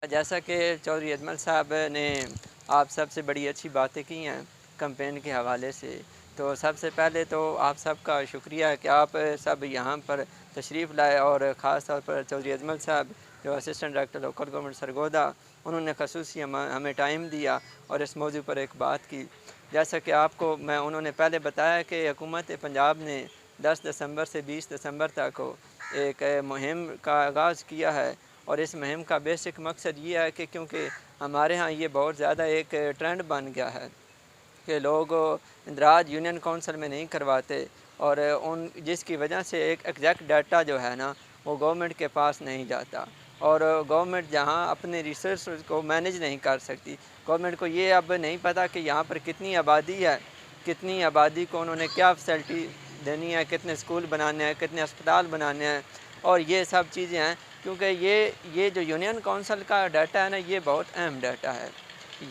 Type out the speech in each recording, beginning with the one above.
जैसा कि चौधरी अजमल साहब ने आप सबसे बड़ी अच्छी बातें की हैं कैंपेन के हवाले से, तो सबसे पहले तो आप सबका शुक्रिया है कि आप सब यहाँ पर तशरीफ़ लाए और ख़ास तौर पर चौधरी अजमल साहब जो assistant director local government Sargodha, उन्होंने खसूसी हमें टाइम दिया और इस मौजू पर एक बात की। जैसा कि आपको उन्होंने पहले बताया कि हुकूमत पंजाब ने 10 दिसंबर से 20 दिसंबर तक को एक मुहिम का आगाज़ किया है और इस मुहिम का बेसिक मकसद ये है कि क्योंकि हमारे यहाँ ये बहुत ज़्यादा एक ट्रेंड बन गया है कि लोग इंदराज यूनियन काउंसिल में नहीं करवाते और उन जिसकी वजह से एक एग्जैक्ट डाटा जो है ना वो गवर्नमेंट के पास नहीं जाता और गवर्नमेंट जहाँ अपने रिसोर्स को मैनेज नहीं कर सकती। गवर्नमेंट को ये अब नहीं पता कि यहाँ पर कितनी आबादी है, कितनी आबादी को उन्होंने क्या फैसिलिटी देनी है, कितने स्कूल बनाने हैं, कितने अस्पताल बनाने हैं और ये सब चीज़ें हैं। क्योंकि ये जो यूनियन काउंसिल का डाटा है ना, ये बहुत अहम डाटा है।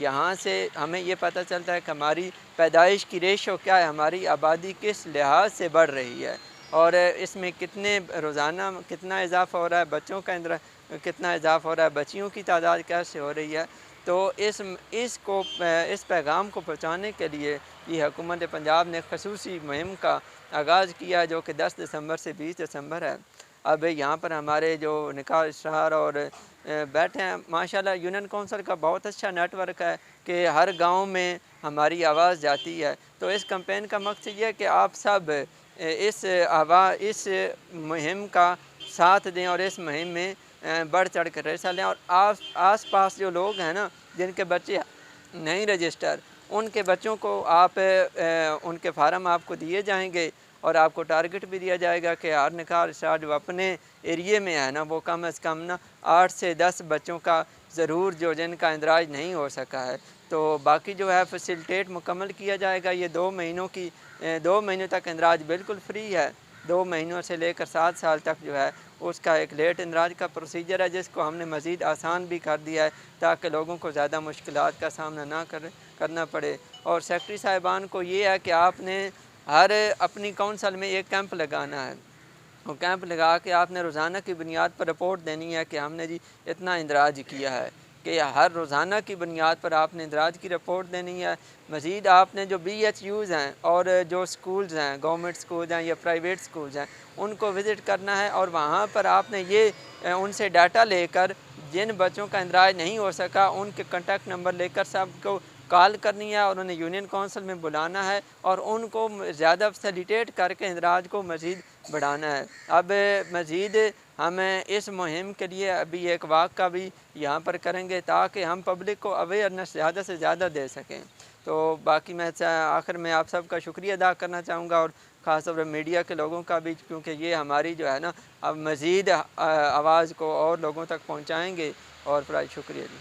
यहाँ से हमें ये पता चलता है कि हमारी पैदाइश की रेशो क्या है, हमारी आबादी किस लिहाज से बढ़ रही है और इसमें कितने रोज़ाना कितना इजाफ़ा हो रहा है, बच्चों का अंदर कितना इजाफ़ा हो रहा है, बच्चियों की तादाद कैसे हो रही है। तो इस पैगाम को पहुँचाने के लिए ये हुकूमत पंजाब ने खसूसी मुहिम का आगाज़ किया जो कि 10 दिसंबर से 20 दिसंबर है। अब यहाँ पर हमारे जो निकाह इश्तहार और बैठे हैं, माशाल्लाह यूनियन काउंसिल का बहुत अच्छा नेटवर्क है कि हर गांव में हमारी आवाज़ जाती है। तो इस कैंपेन का मकसद ये है कि आप सब इस मुहिम का साथ दें और इस मुहिम में बढ़ चढ़ कर हिस्सा लें और आस पास जो लोग हैं ना जिनके बच्चे नहीं रजिस्टर, उनके बच्चों को आप उनके फार्म आपको दिए जाएंगे और आपको टारगेट भी दिया जाएगा कि हर निकाह इश्तहार जो अपने एरिए में है ना वो कम से कम ना 8 से 10 बच्चों का ज़रूर जो जिनका इंदराज नहीं हो सका है, तो बाकी जो है फैसिलिटेट मुकम्मल किया जाएगा। ये 2 महीनों तक इंदराज बिल्कुल फ्री है। 2 महीनों से लेकर 7 साल तक जो है उसका एक लेट इंदराज का प्रोसीजर है जिसको हमने मज़ीद आसान भी कर दिया है ताकि लोगों को ज़्यादा मुश्किलात का सामना ना करना पड़े। और सेक्रेटरी साहिबान को ये है कि आपने हर अपनी काउंसिल में एक कैंप लगाना है। वो कैंप लगा के आपने रोज़ाना की बुनियाद पर रिपोर्ट देनी है कि हमने जी इतना इंदराज किया है, कि हर रोज़ाना की बुनियाद पर आपने इंदराज की रिपोर्ट देनी है। मज़ीद आपने जो BHUs हैं और जो स्कूल्स हैं, गवर्नमेंट स्कूल्स हैं या प्राइवेट स्कूल्स हैं, उनको विज़िट करना है और वहाँ पर आपने ये उनसे डाटा लेकर जिन बच्चों का इंदराज नहीं हो सका उनके कॉन्टैक्ट नंबर लेकर सबको कॉल करनी है और उन्हें यूनियन काउंसिल में बुलाना है और उनको ज़्यादा फैसिलिटेट करके इंदराज को मज़ीद बढ़ाना है। अब मज़ीद हम इस मुहिम के लिए अभी एक वाक़ा भी यहाँ पर करेंगे ताकि हम पब्लिक को अवेयरनेस ज़्यादा से ज़्यादा दे सकें। तो बाकी मैं आखिर में आप सबका शुक्रिया अदा करना चाहूँगा और ख़ास तौर पर मीडिया के लोगों का भी, क्योंकि ये हमारी जो है ना अब मज़ीद आवाज़ को और लोगों तक पहुँचाएँगे। और बड़ा शुक्रिया जी।